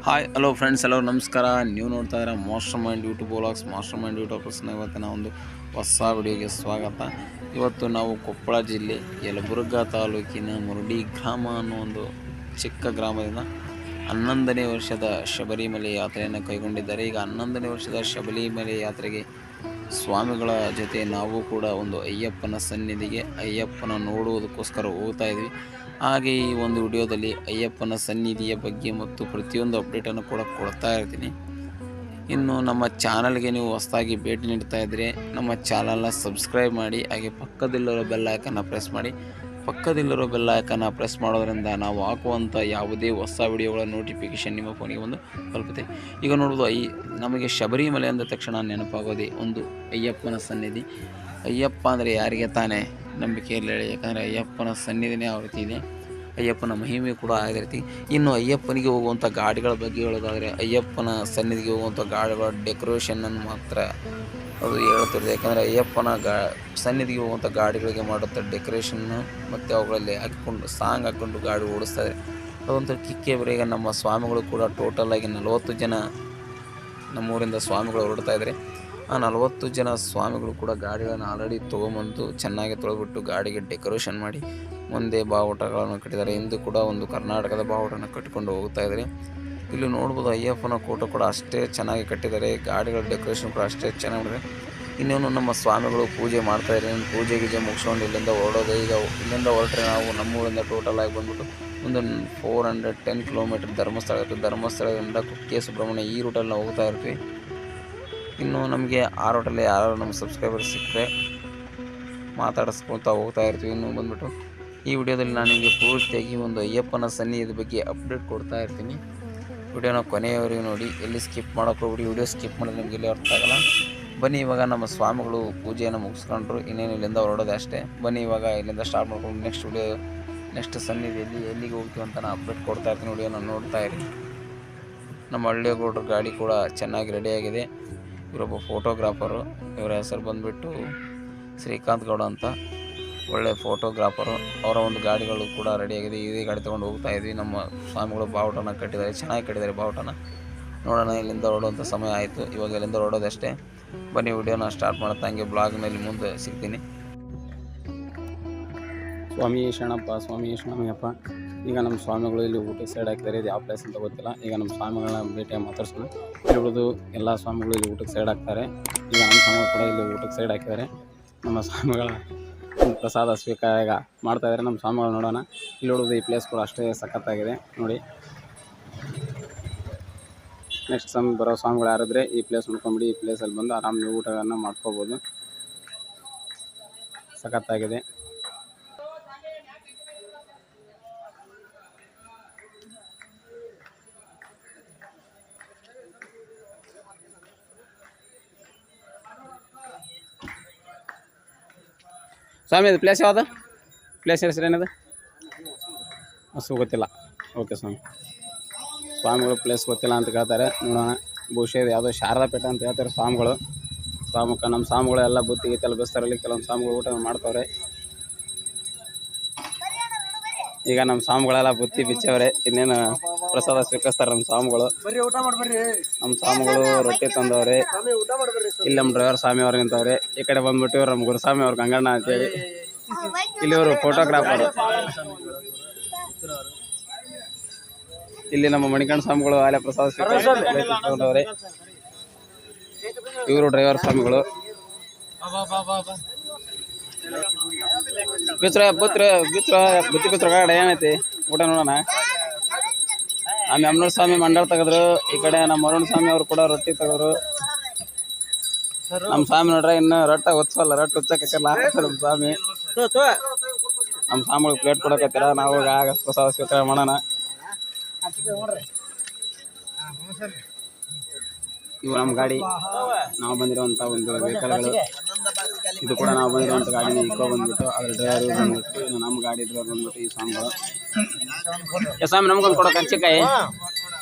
Hi hello friends ಎಲ್ಲರೂ ನಮಸ್ಕಾರ. ನೀವು ನೋಡ್ತಾ ಇದ್ದೀರಾ master mind YouTube vlogs. Master mind ಯೂಟ್ಯೂಬರ್ಸ್ನ ಇವತ್ತಿನ ಒಂದು ಹೊಸ ವಿಡಿಯೋಗೆ ಸ್ವಾಗತ. ಇವತ್ತು ನಾವು ಕೊಪ್ಪಳ ಜಿಲ್ಲೆ ಯಲಬುರ್ಗಾ ತಾಲೂಕಿನ ಮುರುಡಿ ಗ್ರಾಮ ಅನ್ನೋ ಒಂದು ಚಿಕ್ಕ ಗ್ರಾಮದಿಂದ 11ನೇ ವರ್ಷದ ಶಬರಿಮಲೆ ಯಾತ್ರೆಯನ್ನು ಕೈಗೊಂಡಿದ್ದಾರೆ. ಈಗ 11ನೇ ವರ್ಷದ ಶಬರಿಮಲೆ ಯಾತ್ರೆಗೆ ಸ್ವಾಮಿಗಳ ಜೊತೆ ನಾವು ಕೂಡ ಒಂದು ಅಯ್ಯಪ್ಪನ ಸನ್ನಿಧಿಗೆ ಅಯ್ಯಪ್ಪನ ನೋಡುವುದಕ್ಕೋಸ್ಕರ ಹೋಗ್ತಾ ಇದ್ವಿ. ಹಾಗೆ ಈ ಒಂದು ವಿಡಿಯೋದಲ್ಲಿ ಅಯ್ಯಪ್ಪನ ಸನ್ನಿಧಿಯ ಬಗ್ಗೆ ಮತ್ತು ಪ್ರತಿಯೊಂದು ಅಪ್ಡೇಟನ್ನು ಕೂಡ ಕೊಡ್ತಾ ಇರ್ತೀನಿ. ಇನ್ನು ನಮ್ಮ ಚಾನಲ್ಗೆ ನೀವು ಹೊಸದಾಗಿ ಭೇಟಿ ನೀಡ್ತಾ ಇದ್ದರೆ ನಮ್ಮ ಚಾನಲ್ನ ಸಬ್ಸ್ಕ್ರೈಬ್ ಮಾಡಿ, ಹಾಗೆ ಪಕ್ಕದಲ್ಲಿರೋ ಬೆಲ್ ಐಕನ್ನ ಪ್ರೆಸ್ ಮಾಡಿ. ಪಕ್ಕದಲ್ಲಿರೋ ಬೆಲ್ ಐಕನ್ನ ಪ್ರೆಸ್ ಮಾಡೋದ್ರಿಂದ ನಾವು ಹಾಕುವಂಥ ಯಾವುದೇ ಹೊಸ ವಿಡಿಯೋಗಳ ನೋಟಿಫಿಕೇಷನ್ ನಿಮ್ಮ ಫೋನಿಗೆ ಒಂದು ತಲುಪುತ್ತೆ. ಈಗ ನೋಡ್ಬೋದು, ನಮಗೆ ಶಬರಿಮಲೆ ಅಂದ ತಕ್ಷಣ ನೆನಪಾಗೋದೇ ಒಂದು ಅಯ್ಯಪ್ಪನ ಸನ್ನಿಧಿ. ಅಯ್ಯಪ್ಪ ಅಂದರೆ ಯಾರಿಗೆ ತಾನೇ ನಂಬಿಕೆ ಇರಲಿಲ್ಲ, ಯಾಕಂದರೆ ಅಯ್ಯಪ್ಪನ ಸನ್ನಿಧಿನೇ ಯಾವ ರೀತಿ ಇದೆ, ಅಯ್ಯಪ್ಪನ ಮಹಿಮೆ ಕೂಡ ಅದೇ ರೀತಿ. ಇನ್ನು ಅಯ್ಯಪ್ಪನಿಗೆ ಹೋಗುವಂಥ ಗಾಡಿಗಳ ಬಗ್ಗೆ ಹೇಳೋದಾದರೆ, ಅಯ್ಯಪ್ಪನ ಸನ್ನಿಧಿಗೆ ಹೋಗುವಂಥ ಗಾಡಿಗಳ ಡೆಕೋರೇಷನನ್ನು ಮಾತ್ರ ಅದು ಹೇಳ್ತಿರೋದು. ಯಾಕಂದರೆ ಅಯ್ಯಪ್ಪನ ಸನ್ನಿಧಿಗೆ ಹೋಗುವಂಥ ಗಾಡಿಗಳಿಗೆ ಮಾಡುತ್ತ ಡೆಕೋರೇಷನ್ನು ಮತ್ತು ಅವುಗಳಲ್ಲಿ ಹಾಕಿಕೊಂಡು ಸಾಂಗ್ ಹಾಕ್ಕೊಂಡು ಗಾಡಿ ಓಡಿಸ್ತಾರೆ. ಅದೊಂಥರ ಕಿಕ್ಕೇ ಬೇರೆ. ಈಗ ನಮ್ಮ ಸ್ವಾಮಿಗಳು ಕೂಡ ಟೋಟಲಾಗಿ 40 ಜನ ನಮ್ಮೂರಿಂದ ಸ್ವಾಮಿಗಳು ಹೊರಡ್ತಾಯಿದ್ದಾರೆ. ಆ 40 ಜನ ಸ್ವಾಮಿಗಳು ಕೂಡ ಗಾಡಿಗಳನ್ನು ಆಲ್ರೆಡಿ ತೊಗೊಂಬಂದು ಚೆನ್ನಾಗಿ ತೊಳೆದ್ಬಿಟ್ಟು ಗಾಡಿಗೆ ಡೆಕೋರೇಷನ್ ಮಾಡಿ ಮುಂದೆ ಬಾವುಟಗಳನ್ನು ಕಟ್ಟಿದ್ದಾರೆ. ಇಂದು ಕೂಡ ಒಂದು ಕರ್ನಾಟಕದ ಬಾವುಟನ ಕಟ್ಟಿಕೊಂಡು ಹೋಗ್ತಾ ಇದ್ದಾರೆ. ಇಲ್ಲಿ ನೋಡ್ಬೋದು, ಅಯ್ಯಪ್ಪನ ಕೋಟ ಕೂಡ ಅಷ್ಟೇ ಚೆನ್ನಾಗಿ ಕಟ್ಟಿದ್ದಾರೆ, ಗಾಡಿಗಳ ಡೆಕೋರೇಷನ್ ಕೂಡ ಅಷ್ಟೇ ಚೆನ್ನಾಗಿ ಮಾಡಿದ್ದಾರೆ. ಇನ್ನೇನು ನಮ್ಮ ಸ್ವಾಮಿಗಳು ಪೂಜೆ ಮಾಡ್ತಾಯಿದ್ದಾರೆ. ಪೂಜೆ ಗೀಜೆ ಮುಗಿಸ್ಕೊಂಡು ಇಲ್ಲಿಂದ ಹೊರಡೋದು. ಈಗ ಇಲ್ಲಿಂದ ಹೊರಟ್ರೆ ನಾವು ನಮ್ಮೂರಿಂದ ಟೋಟಲ್ ಆಗಿ ಬಂದ್ಬಿಟ್ಟು ಒಂದು 410 ಕಿಲೋಮೀಟರ್ ಧರ್ಮಸ್ಥಳ ಇರುತ್ತೆ. ಧರ್ಮಸ್ಥಳದಿಂದ ಕುಕ್ಕೆ ಸುಬ್ರಹ್ಮಣ್ಯ ಈ ರೂಟಲ್ಲಿ ನಾವು ಹೋಗ್ತಾ ಇರ್ತೀವಿ. ಇನ್ನು ನಮಗೆ ಆ ರೂಟಲ್ಲಿ ಯಾರು ನಮ್ಮ ಸಬ್ಸ್ಕ್ರೈಬರ್ಸ್ ಸಿಕ್ಕರೆ ಮಾತಾಡಿಸ್ಕೊಳ್ತಾ ಹೋಗ್ತಾ ಇರ್ತೀವಿ. ಇನ್ನು ಬಂದ್ಬಿಟ್ಟು ಈ ವಿಡಿಯೋದಲ್ಲಿ ನಾನು ನಿಮಗೆ ಪೂರ್ತಿಯಾಗಿ ಒಂದು ಅಯ್ಯಪ್ಪನ ಸನ್ನಿಧಿಯ ಬಗ್ಗೆ ಅಪ್ಡೇಟ್ ಕೊಡ್ತಾ ಇರ್ತೀನಿ. ವಿಡಿಯೋನ ಕೊನೆಯವರೆಗೂ ನೋಡಿ, ಎಲ್ಲಿ ಸ್ಕಿಪ್ ಮಾಡೋಕೆ ಹೋಗ್ಬಿಡಿ. ವಿಡಿಯೋ ಸ್ಕಿಪ್ ಮಾಡಿದ್ರೆ ನಿಮಗೆ ಎಲ್ಲಿ ಅರ್ಥ ಆಗಲ್ಲ. ಬನ್ನಿ, ಇವಾಗ ನಮ್ಮ ಸ್ವಾಮಿಗಳು ಪೂಜೆಯನ್ನು ಮುಗಿಸ್ಕೊಂಡ್ರು, ಇನ್ನೇನು ಇಲ್ಲಿಂದ ಹೊರಡೋದೆ ಅಷ್ಟೇ. ಬನ್ನಿ ಇವಾಗ ಇಲ್ಲಿಂದ ಸ್ಟಾರ್ಟ್ ಮಾಡ್ಕೊಂಡು ನೆಕ್ಸ್ಟ್ ಸನ್ನಿಧಿಯಲ್ಲಿ ಎಲ್ಲಿಗೆ ಹೋಗ್ತೀವಿ ಅಂತ ನಾನು ಅಪ್ಡೇಟ್ ಕೊಡ್ತಾ ಇರ್ತೀನಿ. ವಿಡಿಯೋನ ನೋಡ್ತಾ ಇರಿ. ನಮ್ಮ ಹಳ್ಳಿಗೌಡ್ರ ಗಾಡಿ ಕೂಡ ಚೆನ್ನಾಗಿ ರೆಡಿಯಾಗಿದೆ. ಇವರೊಬ್ಬ ಫೋಟೋಗ್ರಾಫರು, ಇವರ ಹೆಸರು ಬಂದುಬಿಟ್ಟು ಶ್ರೀಕಾಂತ್ ಗೌಡ ಅಂತ, ಒಳ್ಳೆ ಫೋಟೋಗ್ರಾಫರು. ಅವರ ಒಂದು ಗಾಡಿಗಳು ಕೂಡ ರೆಡಿಯಾಗಿದೆ. ಇದೇ ಗಾಡಿ ತೊಗೊಂಡು ಹೋಗ್ತಾ ಇದ್ವಿ. ನಮ್ಮ ಸ್ವಾಮಿಗಳು ಬಾವುಟನ ಕಟ್ಟಿದ್ದಾರೆ, ಚೆನ್ನಾಗಿ ಕಟ್ಟಿದ್ದಾರೆ ಬಾವುಟನ. ನೋಡೋಣ, ಇಲ್ಲಿಂದ ಹೊರಡುವಂಥ ಸಮಯ ಆಯಿತು. ಇವಾಗ ಇಲ್ಲಿಂದ ಹೊರಡೋದಷ್ಟೇ. ಬನ್ನಿ ವಿಡಿಯೋನ ಸ್ಟಾರ್ಟ್ ಮಾಡುತ್ತಾ ಹಂಗೆ ಬ್ಲಾಗ್ನಲ್ಲಿ ಮುಂದೆ ಸಿಗ್ತೀನಿ. ಸ್ವಾಮಿ ಶರಣಪ್ಪ, ಸ್ವಾಮಿ ಶರಣಮಯ್ಯಪ್ಪ. ಈಗ ನಮ್ಮ ಸ್ವಾಮಿಗಳು ಇಲ್ಲಿ ಊಟಕ್ಕೆ ಸೈಡ್ ಹಾಕಿದ್ದಾರೆ. ಇದು ಯಾವ ಪ್ಲೇಸ್ ಅಂತ ಗೊತ್ತಿಲ್ಲ. ಈಗ ನಮ್ಮ ಸ್ವಾಮಿಗಳನ್ನ ಭೇಟಿಯಾಗಿ ಮಾತಾಡ್ಸೋಣ. ಇರ್ಬೋದು, ಎಲ್ಲ ಸ್ವಾಮಿಗಳು ಇಲ್ಲಿ ಊಟಕ್ಕೆ ಸೈಡ್ ಹಾಕ್ತಾರೆ. ಈಗ ನಮ್ಮ ಸ್ವಾಮಿಗಳು ಕೂಡ ಇಲ್ಲಿ ಊಟಕ್ಕೆ ಸೈಡ್ ಹಾಕಿದ್ದಾರೆ. ನಮ್ಮ ಸ್ವಾಮಿಗಳ ಪ್ರಸಾದ ಸ್ವೀಕಾರ ಈಗ ಮಾಡ್ತಾಯಿದ್ದಾರೆ. ನಮ್ಮ ಸ್ವಾಮಿಗಳು ನೋಡೋಣ. ಇಲ್ಲಿ ನೋಡೋದು, ಈ ಪ್ಲೇಸ್ ಕೂಡ ಅಷ್ಟೇ ಸಖತ್ತಾಗಿದೆ ನೋಡಿ. ನೆಕ್ಸ್ಟ್ ಬರೋ ಸ್ವಾಮಿಗಳು ಯಾರಿದ್ರೆ ಈ ಪ್ಲೇಸ್ ನೋಡ್ಕೊಂಬಿಡಿ. ಈ ಪ್ಲೇಸಲ್ಲಿ ಬಂದು ಆರಾಮ್ ನೀವು ಊಟವನ್ನು ಮಾಡ್ಕೋಬೋದು. ಸಖತ್ತಾಗಿದೆ. ಸ್ವಾಮಿ, ಅದು ಪ್ಲೇಸ್ ಯಾವುದು? ಪ್ಲೇಸ್ ಹೆಸರು ಏನದು? ಅಷ್ಟು ಗೊತ್ತಿಲ್ಲ. ಓಕೆ ಸ್ವಾಮಿ, ಸ್ವಾಮಿಗಳು ಪ್ಲೇಸ್ ಗೊತ್ತಿಲ್ಲ ಅಂತ ಕೇಳ್ತಾರೆ. ನೋಡೋಣ. ಬಹುಶಃ ಇದು ಯಾವುದೋ ಶಾರದಾ ಪೇಟೆ ಅಂತ ಹೇಳ್ತಾರೆ ಸ್ವಾಮಿಗಳು. ನಮ್ಮ ಸ್ವಾಮಿಗಳು ಎಲ್ಲ ಬುತ್ತಿ ಗೀತೆಲ್ಲ ಬಸ್ತಾರಲ್ಲಿ. ಕೆಲವೊಂದು ಸ್ವಾಮಿಗಳು ಊಟ ಮಾಡ್ತವ್ರೆ. ಈಗ ನಮ್ಮ ಸ್ವಾಮಿಗಳೆಲ್ಲ ಬುತ್ತಿ ಬಿಚ್ಚವ್ರೆ. ಇನ್ನೇನು ಪ್ರಸಾದ ಸ್ವೀಕರಿಸ್ತಾರೆ ನಮ್ಮ ಸ್ವಾಮಿಗಳು. ನಮ್ಮ ಸ್ವಾಮಿಗಳು ರೊಟ್ಟಿ ತಂದವ್ರೆ. ಇಲ್ಲಿ ನಮ್ಮ ಡ್ರೈವರ್ ಸ್ವಾಮಿ ಅವ್ರು ನಿಂತವ್ರೆ. ಈ ಕಡೆ ಬಂದ್ಬಿಟ್ಟು ಇವ್ರು ನಮ್ಮ ಗುರುಸ್ವಾಮಿ ಅವ್ರು ಗಂಗಣ್ಣ ಅಂತೇಳಿ. ಇಲ್ಲಿ ಇವರು ಫೋಟೋಗ್ರಾಫರ್. ಇಲ್ಲಿ ನಮ್ಮ ಮಣಿಕಂಠ ಸ್ವಾಮಿಗಳು ಆಲೆ ಪ್ರಸಾದ ಸ್ವೀಕರಿಸಿದವ್ರೆ. ಇವರು ಡ್ರೈವರ್ ಸ್ವಾಮಿಗಳು. ಬುತ್ತಿ ಬಿತ್ರ ಏನೈತಿ ಊಟ ನೋಡೋಣ. ಆಮೇಲೆ ಅಮ್ಮನೂರು ಸ್ವಾಮಿ ಮಂಡಳ ತೆಗೆದ್ರು. ಈ ಕಡೆ ನಮ್ಮ ಅರುಣ್ ಸ್ವಾಮಿ ಅವರು ಕೂಡ ರೊಟ್ಟಿ ತೆಗೆದ್ರು. ನಮ್ಮ ಸ್ವಾಮಿ ನೋಡ್ರೆ ಇನ್ನು ರೊಟ್ಟ ಹೊತ್ಸಲ್ಲ, ರೊಟ್ಟ ಹುಚ್ಚಕ್ಕಾಗಲ್ಲ ನಮ್ಮ ಸ್ವಾಮಿ. ನಮ್ಮ ಸ್ವಾಮಿಗಳು ಪ್ಲೇಟ್ ಕೊಡಕತ್ತೀರ. ನಾವು ಆಗ ಪ್ರಸಾದ ಸ್ವೀಕಾರ ಮಾಡೋಣ. ಇವು ನಮ್ಮ ಗಾಡಿ, ನಾವು ಬಂದಿರುವಂಥ ಒಂದು ವೆಹಿಕಲ್ಗಳು. ಇದು ಕೂಡ ನಾವು ಬಂದಿರುವಂಥ ಗಾಡಿನ ಇಕ್ಕೋ ಬಂದ್ಬಿಟ್ಟು ಅದ್ರ ಡ್ರೈವರ್ ಬಂದ್ಬಿಟ್ಟು, ಇನ್ನು ನಮ್ಮ ಗಾಡಿ ಡ್ರೈವರ್ ಬಂದ್ಬಿಟ್ಟು ಈ ಸ್ವಾಮಿಗಳು. ಸ್ವಾಮಿ ನಮ್ಗೊಂದು ಕೊಡೋ ಕರ್ಚಿಕಾಯಿ.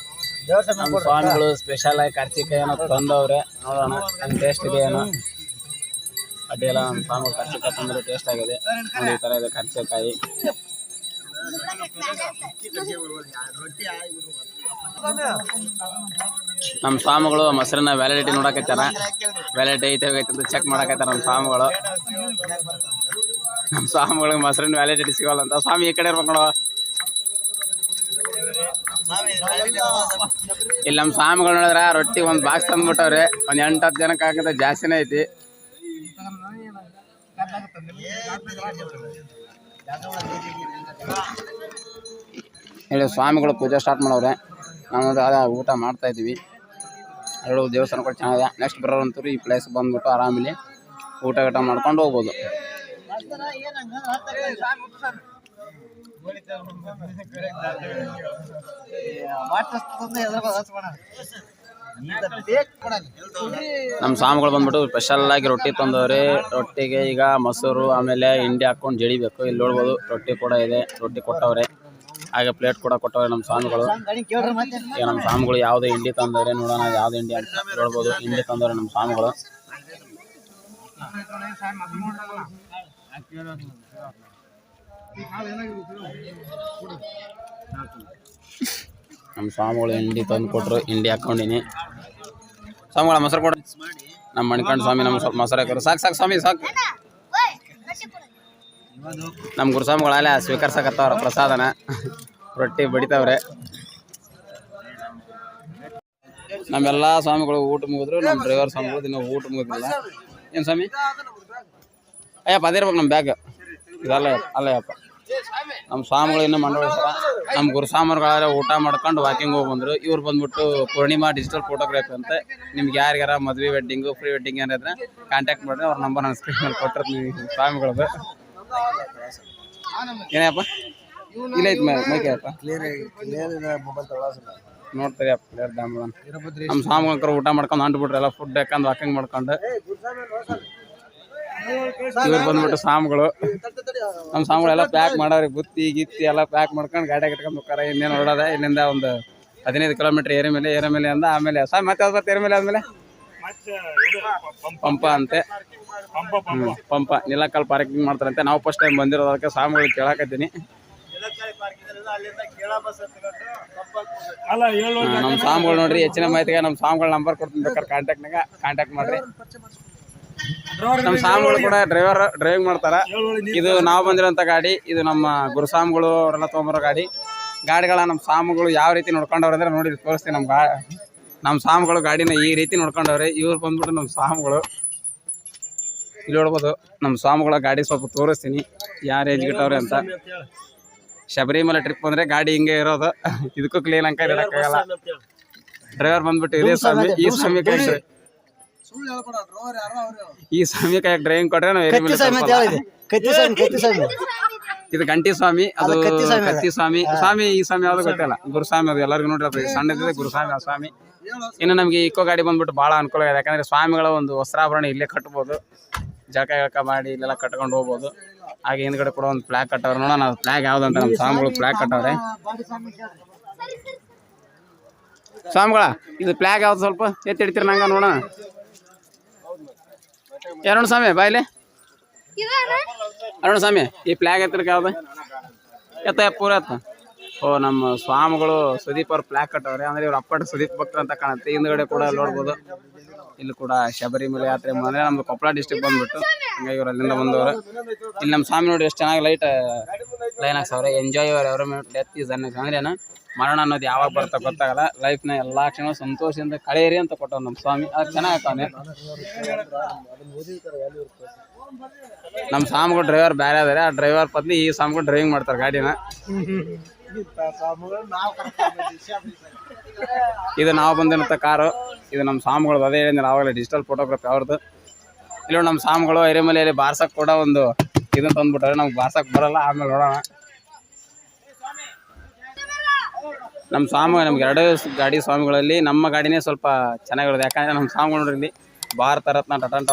ನಮ್ಮ ಸ್ವಾಮಿಗಳು ಸ್ಪೆಷಲ್ ಆಗಿ ಕರ್ಚಿಕಾಯಿ ಏನೋ ತಂದವ್ರೆ. ನೋಡೋಣ ನನ್ನ ಟೇಸ್ಟ್ ಇದೆ ಏನೋ. ಅಡ್ಡಿಲ್ಲ, ನಮ್ಮ ಸ್ವಾಮಿಗಳು ಕರ್ಚಿಕಾಯಿ ತಂದರೆ ಟೇಸ್ಟ್ ಆಗಿದೆ ನೋಡಿ. ಈ ಥರ ಇದೆ ಕರ್ಚಿಕಾಯಿ. ನಮ್ಮ ಸ್ವಾಮಿಗಳು ಮೊಸರನ್ನ ವ್ಯಾಲಿಡಿಟಿ ನೋಡಕತ್ತಾರ. ವ್ಯಾಲಿಡಿಟಿ ಐತೆ ಅಂತ ಚೆಕ್ ಮಾಡಕತ್ತಾರ ನಮ್ಮ ಸ್ವಾಮಿಗಳು. ನಮ್ಮ ಸ್ವಾಮಿಗಳಿಗೆ ಮೊಸರನ್ನ ವ್ಯಾಲಿಡಿಟಿ ಸಿಗೋಲ್ಲ ಅಂತ. ಸ್ವಾಮಿ ಈ ಕಡೆ ಇರ್ಬೇಕು ನೋಡುವ. ಇಲ್ಲಿ ನಮ್ಮ ಸ್ವಾಮಿಗಳು ನೋಡಿದ್ರ ರೊಟ್ಟಿ ಒಂದು ಬಾಕ್ಸ್ ತಂದ್ಬಿಟ್ಟವ್ರೆ. ಒಂದು 8-10 ಜನಕ್ಕೆ ಹಾಕಿದ್ರೆ ಜಾಸ್ತಿನೇ ಐತಿ. ಹೇಳಿ ಸ್ವಾಮಿಗಳು ಪೂಜೆ ಸ್ಟಾರ್ಟ್ ಮಾಡವ್ರೆ. ನಾವು ಅದ ಊಟ ಮಾಡ್ತಾ ಇದ್ದೀವಿ. ಎರಡು ದೇವಸ್ಥಾನ ಕೂಡ ಚೆನ್ನಾಗಿದೆ. ನೆಕ್ಸ್ಟ್ ಬರೋರಂತೂ ಈ ಪ್ಲೇಸ್ ಬಂದ್ಬಿಟ್ಟು ಆರಾಮಿಲ್ಲಿ ಊಟ ಗೀಟ ಮಾಡ್ಕೊಂಡು ಹೋಗ್ಬೋದು. ನಮ್ಮ ಸ್ವಾಮಿಗಳು ಬಂದ್ಬಿಟ್ಟು ಸ್ಪೆಷಲ್ ಆಗಿ ರೊಟ್ಟಿ ತಂದವ್ರೆ. ರೊಟ್ಟಿಗೆ ಈಗ ಮೊಸರು ಆಮೇಲೆ ಹಿಂಡಿ ಹಾಕೊಂಡು ಜಡಿಬೇಕು. ಇಲ್ಲಿ ನೋಡ್ಬೋದು ರೊಟ್ಟಿ ಕೂಡ ಇದೆ. ರೊಟ್ಟಿ ಕೊಟ್ಟವ್ರೆ, ಹಾಗೆ ಪ್ಲೇಟ್ ಕೂಡ ಕೊಟ್ಟವ್ರೆ ನಮ್ಮ ಸ್ವಾಮಿಗಳು. ಈಗ ನಮ್ಮ ಸ್ವಾಮಿಗಳು ಯಾವುದೇ ಹಿಂಡಿ ತಂದವ್ರೆ ನೋಡೋಣ. ಯಾವ್ದು ಹಿಂಡಿ ಅಂತ ನೋಡ್ಬೋದು. ಹಿಂಡಿ ತಂದವ್ರೆ ನಮ್ಮ ಸ್ವಾಮಿಗಳು. ನಮ್ಮ ಸ್ವಾಮಿಗಳು ಹಿಂಡಿ ತಂದು ಕೊಟ್ಟರು. ಹಿಂಡಿ ಹಾಕೊಂಡಿನಿ. ಸ್ವಾಮಿಗಳ ಮೊಸರು ಕೊಡ. ನಮ್ಮ ಮಣಿಕಂಠ ಸ್ವಾಮಿ ನಮ್ಮ ಸ್ವಲ್ಪ ಮೊಸರು ಹಾಕೋರು. ಸಾಕು ಸಾಕು ಸ್ವಾಮಿ ಸಾಕು. ನಮ್ಮ ಗುರುಸ್ವಾಮಿಗಳು ಅಲ್ಲೇ ಸ್ವೀಕರಿಸಕತ್ತವ್ರ ಪ್ರಸಾದನ. ರೊಟ್ಟಿ ಬಡಿತಾವ್ರೆ. ನಮ್ಮೆಲ್ಲ ಸ್ವಾಮಿಗಳು ಊಟ ಮುಗಿದ್ರು. ನಮ್ಮ ಡ್ರೈವರ್ ಸ್ವಾಮಿಗಳು ದಿನ ಊಟ ಮುಗಿದಿಲ್ಲ. ಏನು ಸ್ವಾಮಿ ಅಯ್ಯಪ್ಪ ಅದಿರ್ಬೇಕು ನಮ್ಮ ಬ್ಯಾಗ್ ಇದಲ್ಲ ಅಲ್ಲಯ್ಯಪ್ಪ. ನಮ್ಮ ಸ್ವಾಮಿಗಳು ಇನ್ನೂ ಮಂಡಳಿಸ್ತಾರ. ನಮ್ಮ ಗುರುಸ್ವಾಮಿಗಳಾದ್ರೆ ಊಟ ಮಾಡ್ಕೊಂಡು ವಾಕಿಂಗ್ ಹೋಗಿ ಬಂದರು. ಇವ್ರು ಬಂದ್ಬಿಟ್ಟು ಪೂರ್ಣಿಮಾ ಡಿಜಿಟಲ್ ಫೋಟೋಗ್ರಫಿ ಅಂತ. ನಿಮ್ಗೆ ಯಾರಿಗಾರ ಮದುವೆ ವೆಡ್ಡಿಂಗು ಪ್ರೀ ವೆಡ್ಡಿಂಗ್ ಏನಾದ್ರೆ ಕಾಂಟ್ಯಾಕ್ಟ್ ಮಾಡಿದ್ರೆ ಅವ್ರ ನಂಬರ್ ನನ್ನ ಸ್ಕ್ರೀನ್ ಮೇಲೆ ಕೊಟ್ಟಿರ್ತೀನಿ ಸ್ವಾಮಿಗಳದ್ದು. ಏನಪ್ಪ ಇಲ್ಲ ಐತಿ ಮೈಕೆ ಅಪ್ಪ ನೋಡ್ತಾರೆ ಅಪ್ಪ ಕ್ಲಿಯರ್ ದಾಮ. ನಮ್ಮ ಸ್ವಾಮಿಗಳ ಊಟ ಮಾಡ್ಕೊಂಡು ಹೊಂಟ್ಬಿಟ್ರೆ ಎಲ್ಲ ಫುಡ್ ಹಾಕೊಂಡು ವಾಕಿಂಗ್ ಮಾಡ್ಕೊಂಡು. ಇವ್ರು ಬಂದ್ಬಿಟ್ಟು ಸ್ವಾಮಿಗಳು. ನಮ್ಮ ಸ್ವಾಮಿಗಳೆಲ್ಲ ಪ್ಯಾಕ್ ಮಾಡವ್ರಿ. ಬುತ್ತಿ ಗಿತ್ತಿ ಎಲ್ಲ ಪ್ಯಾಕ್ ಮಾಡ್ಕೊಂಡು ಗಾಡಿ ಕಟ್ಕೊಂಡು ಹೋಗ್ತಾರೆ. ಇನ್ನೇನು ಹೊರಡೋದ. ಇಲ್ಲಿಂದ ಒಂದು 15 ಕಿಲೋಮೀಟರ್ ಏರಿ ಮೇಲೆ ಅಂದ. ಆಮೇಲೆ ಸ್ವಾಮಿ ಮತ್ತೆ ಯಾವ್ದು ಬರ್ತಾ ಏರಿ ಮೇಲೆ ಆದ್ಮೇಲೆ ಪಂಪ ಅಂತೆ. ಪಂಪ ನಿಲಕಲ್ ಪಾರ್ಕಿಂಗ್ ಮಾಡ್ತಾರಂತೆ. ನಾವು ಫಸ್ಟ್ ಟೈಮ್ ಬಂದಿರೋದಕ್ಕೆ ಸ್ವಾಮಿಗಳು ಕೇಳಾಕತ್ತೀನಿ. ನಮ್ಮ ಸ್ವಾಮಿಗಳು ನೋಡ್ರಿ. ಹೆಚ್ಚಿನ ಮಾಹಿತಿಗೆ ನಮ್ಮ ಸ್ವಾಮಿಗಳ ನಂಬರ್ ಕೊಡ್ತೀನಿ, ಬೇಕಾದ್ರೆ ಕಾಂಟ್ಯಾಕ್ಟ್ ಮಾಡ್ರಿ. ನಮ್ಮ ಸ್ವಾಮಿಗಳು ಕೂಡ ಡ್ರೈವಿಂಗ್ ಮಾಡ್ತಾರ. ಇದು ನಾವು ಬಂದಿರೋಂಥ ಗಾಡಿ. ಇದು ನಮ್ಮ ಗುರುಸ್ವಾಮಿಗಳು ಅವರೆಲ್ಲ ತೊಗೊಂಬರೋ ಗಾಡಿಗಳ ನಮ್ಮ ಸ್ವಾಮಿಗಳು ಯಾವ ರೀತಿ ನೋಡ್ಕೊಂಡವ್ರೆ ಅಂದ್ರೆ ನೋಡಿ ತೋರಿಸ್ತೀನಿ. ನಮ್ಮ ಸ್ವಾಮಿಗಳು ಗಾಡಿನ ಈ ರೀತಿ ನೋಡ್ಕೊಂಡವ್ರೆ. ಇವ್ರು ಬಂದ್ಬಿಟ್ಟು ನಮ್ಮ ಸ್ವಾಮಿಗಳು. ಇಲ್ಲಿ ನೋಡ್ಬೋದು ನಮ್ಮ ಸ್ವಾಮಿಗಳ ಗಾಡಿ ಸ್ವಲ್ಪ ತೋರಿಸ್ತೀನಿ ಯಾವ ರೇಂಜ್ ಗಿಟ್ಟವ್ರೆ ಅಂತ. ಶಬರಿಮಲೆ ಟ್ರಿಪ್ ಅಂದ್ರೆ ಗಾಡಿ ಹಿಂಗೆ ಇರೋದು. ಇದಕ್ಕೂ ಕ್ಲೀನ್ ಅಂಕ ಇರೋಕ್ಕಾಗಲ್ಲ. ಡ್ರೈವರ್ ಬಂದ್ಬಿಟ್ಟು ಇದೇ ಸ್ವಾಮಿ. ಈ ಸ್ವಾಮಿ ಕೈ ಡ್ರೈವಿಂಗ್ ಕೊಟ್ರೆ ನಾವು ಇದು ಗಂಟಿ ಸ್ವಾಮಿ, ಅದು ಕತ್ತಿ ಸ್ವಾಮಿ. ಈ ಸ್ವಾಮಿ ಯಾವ್ದು ಗೊತ್ತಿಲ್ಲ. ಗುರುಸ್ವಾಮಿ ಅದು ಎಲ್ಲರಿಗೂ ನೋಡಿರತ್ತೆ. ಸಣ್ಣದಿದೆ ಗುರುಸ್ವಾಮಿ ಆ ಸ್ವಾಮಿ. ಇನ್ನು ನಮಗೆ ಇಕೋ ಗಾಡಿ ಬಂದ್ಬಿಟ್ಟು ಭಾಳ ಅನುಕೂಲ ಇದೆ. ಯಾಕಂದ್ರೆ ಸ್ವಾಮಿಗಳ ಒಂದು ವಸ್ತ್ರಾಭರಣ ಇಲ್ಲೇ ಕಟ್ಬೋದು. ಜಳಕ ಮಾಡಿ ಇಲ್ಲೆಲ್ಲ ಕಟ್ಕೊಂಡು ಹೋಗ್ಬೋದು. ಹಾಗೆ ಹಿಂದ್ಗಡೆ ಕೂಡ ಒಂದು ಫ್ಲಾಗ್ ಕಟ್ಟವ್ರೆ. ನೋಡೋಣ ಅದು ಫ್ಲಾಗ್ ಯಾವ್ದಂತ. ನಮ್ಮ ಸ್ವಾಮಿಗಳು ಫ್ಲಾಗ್ ಕಟ್ಟವ್ರೆ. ಸ್ವಾಮಿಗಳ ಇದು ಫ್ಲಾಗ್ ಯಾವ್ದು ಸ್ವಲ್ಪ ಎತ್ತಿ ಹಿಡಿತೀರ ನಂಗೆ ನೋಡೋಣ. ಅರುಣ ಸ್ವಾಮಿ ಬಾಯ್ಲೆ. ಅರುಣ ಸ್ವಾಮಿ ಈ ಫ್ಲಾಗ್ ಎತ್ತಿರಕ್ಕೆ ಯಾವ್ದು ಎತ್ತ ಪೂರ ಎತ್ತ. ಓ ನಮ್ಮ ಸ್ವಾಮಿಗಳು ಸುದೀಪ್ ಅವ್ರು ಫ್ಲಾಗ್ ಕಟ್ಟವ್ರೆ. ಅಂದ್ರೆ ಇವ್ರು ಅಪ್ಪಟ ಸುದೀಪ್ ಭಕ್ತರು ಅಂತ ಕಾಣುತ್ತೆ. ಹಿಂದ್ಗಡೆ ಕೂಡ ನೋಡ್ಬೋದು. ಇಲ್ಲಿ ಕೂಡ ಶಬರಿಮಲೆ ಯಾತ್ರೆ ಅಂದ್ರೆ ನಮ್ದು ಕೊಪ್ಪಳ ಡಿಸ್ಟಿಕ್ ಬಂದ್ಬಿಟ್ಟು. ಹಂಗಾಗಿ ಇವ್ರು ಅಲ್ಲಿಂದ ಬಂದವರು. ಇಲ್ಲಿ ನಮ್ಮ ಸ್ವಾಮಿ ನೋಡಿ ಎಷ್ಟು ಚೆನ್ನಾಗಿ ಲೈನ್ ಹಾಕ್ಸವ್ರೆ. Enjoy your every death is ಅನ್ನೋದು ಅಂದ್ರೆ ಏನು ಮರಣ ಅನ್ನೋದು ಯಾವಾಗ ಬರ್ತಾ ಗೊತ್ತಾಗಲ್ಲ. ಲೈಫ್ನ ಎಲ್ಲ ಕ್ಷಣ ಸಂತೋಷದಿಂದ ಕಳೆಯಿರಿ ಅಂತ ಕೊಟ್ಟವ್ ನಮ್ಮ ಸ್ವಾಮಿ. ಅದು ಚೆನ್ನಾಗಿ ಹಾಕವನೆ. ನಮ್ಮ ಸ್ವಾಮಿಗಳು ಡ್ರೈವರ್ ಬೇರೆ ಅದಾರೆ. ಆ ಡ್ರೈವರ್ ಪತ್ನಿ ಈ ಸ್ವಾಮಿಗಳು ಡ್ರೈವಿಂಗ್ ಮಾಡ್ತಾರೆ ಗಾಡಿನ. ಇದು ನಾವು ಬಂದಿರೋಂಥ ಕಾರು. ಇದು ನಮ್ಮ ಸ್ವಾಮಿಗಳು ಅದೇ ಹೇಳಿದ್ರೆ ಆವಾಗಲೇ ಡಿಜಿಟಲ್ ಫೋಟೋಗ್ರಫಿ ಅವ್ರದ್ದು. ಇಲ್ಲಿ ನಮ್ಮ ಸ್ವಾಮಿಗಳು ಎರೆಮಲೆಯಲ್ಲಿ ಬಾರ್ಸಕ್ಕೆ ಕೂಡ ಒಂದು ಇದನ್ನ ತಂದ್ಬಿಟ್ಟಾರೆ. ನಮ್ಗೆ ಬಾರ್ಸಕ್ಕೆ ಬರಲ್ಲ. ಆಮೇಲೆ ನೋಡೋಣ. ನಮ್ಮ ಸ್ವಾಮಿ ನಮ್ಗೆ ಎರಡು ಗಾಡಿ ಸ್ವಾಮಿಗಳಲ್ಲಿ ನಮ್ಮ ಗಾಡಿನೇ ಸ್ವಲ್ಪ ಚೆನ್ನಾಗಿರೋದು. ಯಾಕಂದರೆ ನಮ್ಮ ಸ್ವಾಮಿಗಳು ನೋಡ್ರಿ ಇಲ್ಲಿ ಭಾರತ ರತ್ನ ರತನ್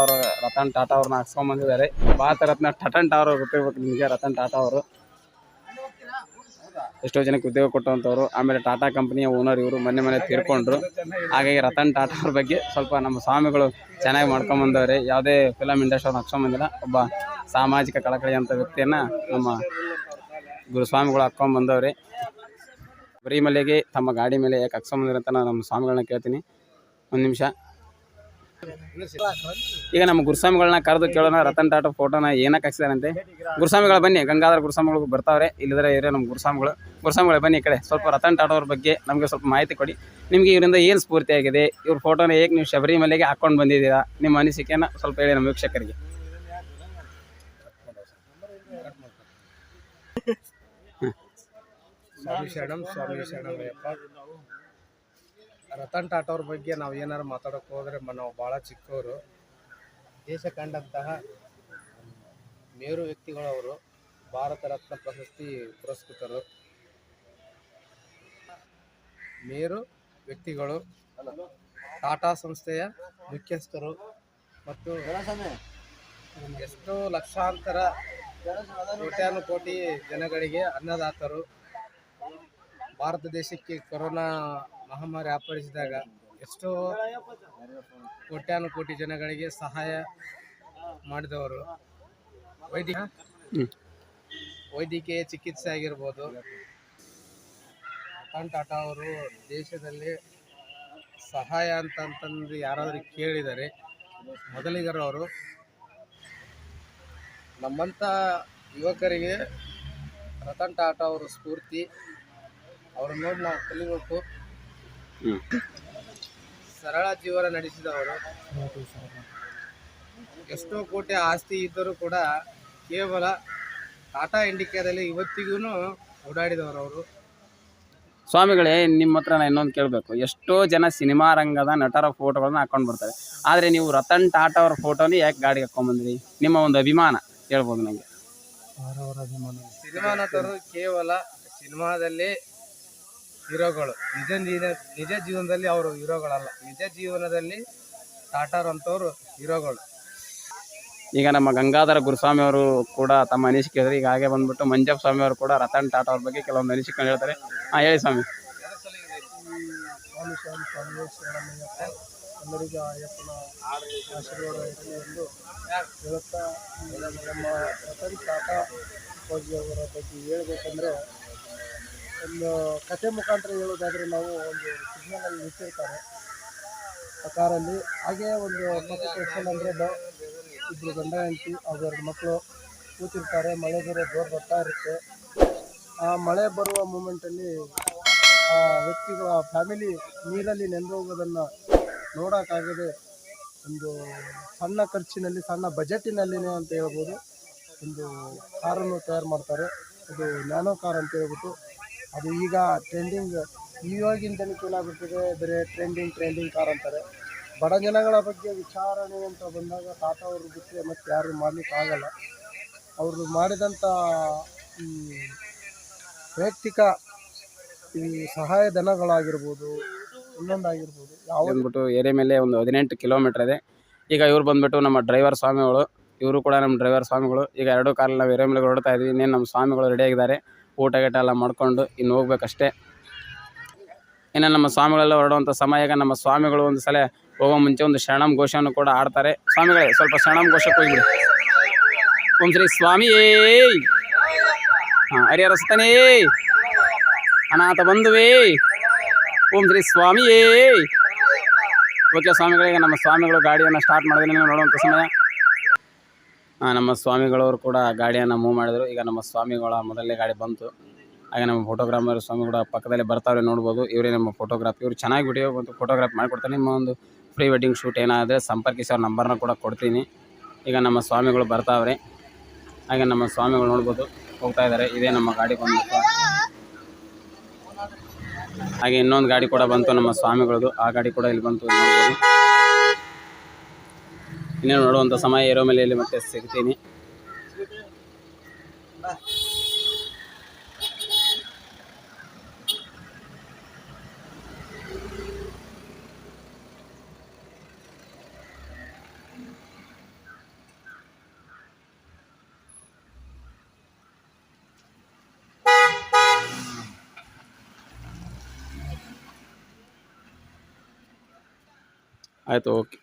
ಟಾಟಾ ಅವ್ರನ್ನ ಹಾಕ್ಸ್ಕೊಂಡ್ಬಂದಿದ್ದಾರೆ. ಭಾರತ ರತ್ನ ರತನ್ ಟಾಟಾ ಅವರು ಗೊತ್ತಿರ್ಬೇಕು ನಿಮಗೆ. ರತನ್ ಟಾಟಾ ಅವರು ಎಷ್ಟೋ ಜನಕ್ಕೆ ಉದ್ಯೋಗ ಕೊಟ್ಟಂಥವ್ರು. ಆಮೇಲೆ ಟಾಟಾ ಕಂಪ್ನಿಯ ಓನರ್ ಇವರು. ಮೊನ್ನೆ ತೀರ್ಕೊಂಡ್ರು. ಹಾಗಾಗಿ ರತನ್ ಟಾಟಾ ಅವ್ರ ಬಗ್ಗೆ ಸ್ವಲ್ಪ ನಮ್ಮ ಸ್ವಾಮಿಗಳು ಚೆನ್ನಾಗಿ ಮಾಡ್ಕೊಂಬಂದವ್ರೆ. ಯಾವುದೇ ಫಿಲಮ್ ಇಂಡಸ್ಟ್ರಿ ಅವ್ರನ್ನ ಹಾಕ್ಸ್ಕೊಂಬಂದಿಲ್ಲ. ಒಬ್ಬ ಸಾಮಾಜಿಕ ಕಳಕಳಿ ಅಂತ ವ್ಯಕ್ತಿಯನ್ನು ನಮ್ಮ ಗುರುಸ್ವಾಮಿಗಳು ಹಾಕ್ಕೊಂಡು ಬಂದವ್ರೆ. ಶಬರಿಮಲೆಗೆ ತಮ್ಮ ಗಾಡಿ ಮೇಲೆ ಯಾಕೆ ಹಾಕ್ಸ್ಕೊಂಬಂದಿರಂತ ನಾನು ನಮ್ಮ ಸ್ವಾಮಿಗಳನ್ನ ಕೇಳ್ತೀನಿ. ಒಂದು ನಿಮಿಷ. ಈಗ ನಮ್ಮ ಗುರುಸ್ವಾಮಿಗಳನ್ನ ಕರೆದು ಕೇಳೋಣ, ರತನ್ ಟಾಟಾ ಫೋಟೋನ ಏನಕ್ಕೆ ಹಾಕ್ಸಿದಾರಂತೆ. ಗುರುಸ್ವಾಮಿಗಳು ಬನ್ನಿ, ಗಂಗಾಧರ ಗುರುಸ್ವಾಮಿಗಳು ಬರ್ತಾವ್ರೆ. ಇಲ್ಲಿದ್ರೆ ಇರೋ ನಮ್ಮ ಗುರುಸ್ವಾಮಿಗಳು ಬನ್ನಿ ಈ ಕಡೆ. ಸ್ವಲ್ಪ ರತನ್ ಟಾಟಾ ಅವ್ರ ಬಗ್ಗೆ ನಮಗೆ ಸ್ವಲ್ಪ ಮಾಹಿತಿ ಕೊಡಿ. ನಿಮಗೆ ಇವರಿಂದ ಏನು ಸ್ಫೂರ್ತಿ ಆಗಿದೆ, ಇವ್ರ ಫೋಟೋನ ಹೇಗೆ ನೀವು ಶಬರಿಮಲೆಗೆ ಹಾಕ್ಕೊಂಡು ಬಂದಿದ್ದೀರಾ, ನಿಮ್ಮ ಅನಿಸಿಕೆನ ಸ್ವಲ್ಪ ಹೇಳಿ ನಮ್ಮ ವೀಕ್ಷಕರಿಗೆ. ಸ್ವಾಮಿ ಶರಣಮಯ್ಯಪ್ಪ. ರತನ್ ಟಾಟಾ ಅವ್ರ ಬಗ್ಗೆ ನಾವು ಏನಾರು ಮಾತಾಡೋಕೆ ಹೋದರೆ ನಾವು ಭಾಳ ಚಿಕ್ಕವರು. ದೇಶ ಕಂಡಂತಹ ಮೇರು ವ್ಯಕ್ತಿಗಳವರು, ಭಾರತ ರತ್ನ ಪ್ರಶಸ್ತಿ ಪುರಸ್ಕೃತರು, ಮೇರು ವ್ಯಕ್ತಿಗಳು, ಟಾಟಾ ಸಂಸ್ಥೆಯ ಮುಖ್ಯಸ್ಥರು ಮತ್ತು ಎಷ್ಟೋ ಲಕ್ಷಾಂತರ ಕೋಟ್ಯಾನುಕೋಟಿ ಜನಗಳಿಗೆ ಅನ್ನದಾತರು. ಭಾರತ ದೇಶಕ್ಕೆ ಕೊರೋನಾ ಮಹಾಮಾರಿ ಅಪ್ಪಳಿಸಿದಾಗ ಎಷ್ಟೋ ಕೋಟ್ಯಾನುಕೋಟಿ ಜನಗಳಿಗೆ ಸಹಾಯ ಮಾಡಿದವರು. ವೈದ್ಯಕೀಯ ಚಿಕಿತ್ಸೆ ಆಗಿರ್ಬೋದು. ರತನ್ ಟಾಟಾ ಅವರು ದೇಶದಲ್ಲಿ ಸಹಾಯ ಅಂತಂದು ಯಾರಾದರೂ ಕೇಳಿದರೆ ಮೊದಲಿಗರು ಅವರು. ನಮ್ಮಂಥ ಯುವಕರಿಗೆ ರತನ್ ಟಾಟಾ ಅವರು ಸ್ಫೂರ್ತಿ. ಅವ್ರನ್ನ ನೋಡಿ ನಾವು ಕಲಿಬೇಕು. ಸರಳ ಜೀವನ ನಡೆಸಿದವರು. ಎಷ್ಟೋ ಕೋಟಿ ಆಸ್ತಿ ಇದ್ದರೂ ಕೂಡ ಕೇವಲ ಟಾಟಾ ಇಂಡಿಕಾದಲ್ಲಿ ಇವತ್ತಿಗೂ ಓಡಾಡಿದವರು ಅವರು. ಸ್ವಾಮಿಗಳೇ, ನಿಮ್ಮ ಹತ್ರ ನಾನು ಇನ್ನೊಂದು ಕೇಳಬೇಕು. ಎಷ್ಟೋ ಜನ ಸಿನಿಮಾ ರಂಗದ ನಟರ ಫೋಟೋಗಳನ್ನ ಹಾಕೊಂಡು ಬರ್ತಾರೆ, ಆದರೆ ನೀವು ರತನ್ ಟಾಟಾ ಅವ್ರ ಫೋಟೋನ ಯಾಕೆ ಗಾಡಿಗೆ ಹಾಕೊಂಡ್ಬಂದ್ರಿ? ನಿಮ್ಮ ಒಂದು ಅಭಿಮಾನ ಹೇಳ್ಬೋದು ನನಗೆ. ಸಿನಿಮಾ ನಟರು ಕೇವಲ ಸಿನಿಮಾದಲ್ಲಿ ಹೀರೋಗಳು, ನಿಜ ಜೀವನದಲ್ಲಿ ಅವರು ಹೀರೋಗಳಲ್ಲ. ನಿಜ ಜೀವನದಲ್ಲಿ ಟಾಟಾರಂಥವ್ರು ಹೀರೋಗಳು. ಈಗ ನಮ್ಮ ಗಂಗಾಧರ ಗುರುಸ್ವಾಮಿ ಅವರು ಕೂಡ ತಮ್ಮ ಅನಿಸಿಕೆ ಹೇಳಿದ್ರು. ಈಗ ಹಾಗೆ ಬಂದ್ಬಿಟ್ಟು ಮಂಜಪ್ಪ ಸ್ವಾಮಿ ಅವರು ಕೂಡ ರತನ್ ಟಾಟಾ ಅವ್ರ ಬಗ್ಗೆ ಕೆಲವೊಂದು ಅನಿಸಿಕೆ ಹೇಳ್ತಾರೆ. ಹೇಳಿ ಸ್ವಾಮಿ. ಎಲ್ಲರಿಗೂ ಅಯ್ಯಪ್ಪನ ಆಶೀರ್ವಾದ ಇರಲಿ ಎಂದು ಹೇಳುತ್ತಾ, ನಮ್ಮ ರತನ್ ಟಾಟಾ ಅವರ ಬಗ್ಗೆ ಹೇಳ್ಬೇಕಂದ್ರೆ ಒಂದು ಕಥೆ ಮುಖಾಂತರ ಹೇಳೋದಾದರೆ, ನಾವು ಒಂದು ಸಿಗ್ನಲಲ್ಲಿ ನಿಂತಿರ್ತಾರೆ ಆ ಕಾರಲ್ಲಿ. ಹಾಗೇ ಒಂದು ಪಕ್ಕಕ್ಕೆ ಎಕ್ಸಲ್ ಅಂದರೆ ಇಬ್ಬರು ಗಂಡ ಹೆಂಡತಿ, ಅವೆರಡು ಮಕ್ಕಳು ಕೂತಿರ್ತಾರೆ. ಮಳೆ ಬೇರೆ ಜೋರು ಬರ್ತಾ ಇರುತ್ತೆ. ಆ ಮಳೆ ಬರುವ ಮೂಮೆಂಟಲ್ಲಿ ಆ ವ್ಯಕ್ತಿಗಳ ಫ್ಯಾಮಿಲಿ ನೀರಲ್ಲಿ ನೆಂದು ಹೋಗೋದನ್ನು ನೋಡೋಕ್ಕಾಗದೆ ಒಂದು ಸಣ್ಣ ಖರ್ಚಿನಲ್ಲಿ, ಸಣ್ಣ ಬಜೆಟಿನಲ್ಲಿನೇ ಅಂತ ಹೇಳ್ಬೋದು, ಒಂದು ಕಾರನ್ನು ತಯಾರು ಮಾಡ್ತಾರೆ. ಅದು ನ್ಯಾನೋ ಕಾರ್ ಅಂತ ಹೇಳ್ಬಿಟ್ಟು. ಅದು ಈಗ ಟ್ರೆಂಡಿಂಗ್, ಇವಾಗಿನ ಜನಕ್ಕೆ ಏನಾಗ್ಬಿಟ್ಟಿದೆ, ಬರೀ ಟ್ರೆಂಡಿಂಗ್ ಕಾರ್ ಅಂತಾರೆ. ಬಡ ಜನಗಳ ಬಗ್ಗೆ ವಿಚಾರಣೆ ಅಂತ ಬಂದಾಗ ಟಾಟಾ ಅವರು ಬಿಟ್ಟರೆ ಮತ್ತೆ ಯಾರು ಮಾಡಲಿಕ್ಕಾಗಲ್ಲ. ಅವರು ಮಾಡಿದಂಥ ಈ ವೈಯಕ್ತಿಕ ಈ ಸಹಾಯಧನಗಳಾಗಿರ್ಬೋದು, ಇನ್ನೊಂದಾಗಿರ್ಬೋದು, ಬಂದ್ಬಿಟ್ಟು ಏರಿಯಾ ಮೇಲೆ ಒಂದು 18 ಕಿಲೋಮೀಟರ್ ಇದೆ. ಈಗ ಇವ್ರು ಬಂದ್ಬಿಟ್ಟು ನಮ್ಮ ಡ್ರೈವರ್ ಸ್ವಾಮಿಗಳು, ಇವರು ಕೂಡ ನಮ್ಮ ಡ್ರೈವರ್ ಸ್ವಾಮಿಗಳು. ಈಗ 2 ಕಾರಲ್ಲಿ ನಾವು ಏರಿಯಾ ಮೇಲೆ ಹೊರಡ್ತಾ ಇದ್ವಿ. ಇನ್ನೇನು ನಮ್ಮ ಸ್ವಾಮಿಗಳು ರೆಡಿ ಆಗಿದ್ದಾರೆ, ಊಟ ಗೀಟ ಎಲ್ಲ ಮಾಡ್ಕೊಂಡು ಇನ್ನು ಹೋಗ್ಬೇಕಷ್ಟೇ. ಇನ್ನು ನಮ್ಮ ಸ್ವಾಮಿಗಳೆಲ್ಲ ಹೊರಡುವಂಥ ಸಮಯ. ಈಗ ನಮ್ಮ ಸ್ವಾಮಿಗಳು ಒಂದು ಸಲ ಹೋಗೋ ಮುಂಚೆ ಒಂದು ಶರಣಂ ಘೋಷವನ್ನು ಕೂಡ ಆಡ್ತಾರೆ. ಸ್ವಾಮಿಗಳೇ, ಸ್ವಲ್ಪ ಶರಣಂ ಘೋಷಕ್ಕೆ ಹೋಗ್ಬಿಡಿ. ಓಂ ಶ್ರೀ ಸ್ವಾಮಿಯೇ, ಹರಿಹರ ಸುತನೇ, ಅನಾಥ ಬಂಧುವೇ, ಓಂ ಶ್ರೀ ಸ್ವಾಮಿಯೇ. ಓಕೆ ಸ್ವಾಮಿಗಳಿಗೆ, ನಮ್ಮ ಸ್ವಾಮಿಗಳು ಗಾಡಿಯನ್ನು ಸ್ಟಾರ್ಟ್ ಮಾಡಿದ್ರೆ ನೋಡುವಂಥ ಸಮಯ. ನಮ್ಮ ಸ್ವಾಮಿಗಳವರು ಕೂಡ ಗಾಡಿಯನ್ನು ಮೂವ್ ಮಾಡಿದರು. ಈಗ ನಮ್ಮ ಸ್ವಾಮಿಗಳ ಮೊದಲನೇ ಗಾಡಿ ಬಂತು. ಹಾಗೆ ನಮ್ಮ ಫೋಟೋಗ್ರಾಫರ್ ಸ್ವಾಮಿ ಕೂಡ ಪಕ್ಕದಲ್ಲಿ ಬರ್ತಾವ್ರೆ, ನೋಡ್ಬೋದು. ಇವರೇ ನಮ್ಮ ಫೋಟೋಗ್ರಾಫಿ. ಇವರು ಚೆನ್ನಾಗಿ ವಿಡಿಯೋ ಮತ್ತು ಫೋಟೋಗ್ರಾಫಿ ಮಾಡಿಕೊಡ್ತಾರೆ. ನಿಮ್ಮ ಒಂದು ಪ್ರೀ ವೆಡ್ಡಿಂಗ್ ಶೂಟ್ ಏನಾದರೆ ಸಂಪರ್ಕಿಸಿ, ಅವ್ರ ನಂಬರ್ನ ಕೂಡ ಕೊಡ್ತೀನಿ. ಈಗ ನಮ್ಮ ಸ್ವಾಮಿಗಳು ಬರ್ತಾವ್ರೆ. ಹಾಗೆ ನಮ್ಮ ಸ್ವಾಮಿಗಳು ನೋಡ್ಬೋದು ಹೋಗ್ತಾ ಇದ್ದಾರೆ. ಇದೇ ನಮ್ಮ ಗಾಡಿ ಬಂದ್ಬಿಟ್ಟು. ಹಾಗೆ ಇನ್ನೊಂದು ಗಾಡಿ ಕೂಡ ಬಂತು ನಮ್ಮ ಸ್ವಾಮಿಗಳದು. ಆ ಗಾಡಿ ಕೂಡ ಇಲ್ಲಿ ಬಂತು, ನೋಡ್ಬೋದು. ಇನ್ನೇನು ನೋಡುವಂಥ ಸಮಯ. ಏರೋ ಮೇಲೆ ಇಲ್ಲಿ ಮತ್ತೆ ಸಿಗ್ತೀನಿ. ಆಯಿತು, ಓಕೆ.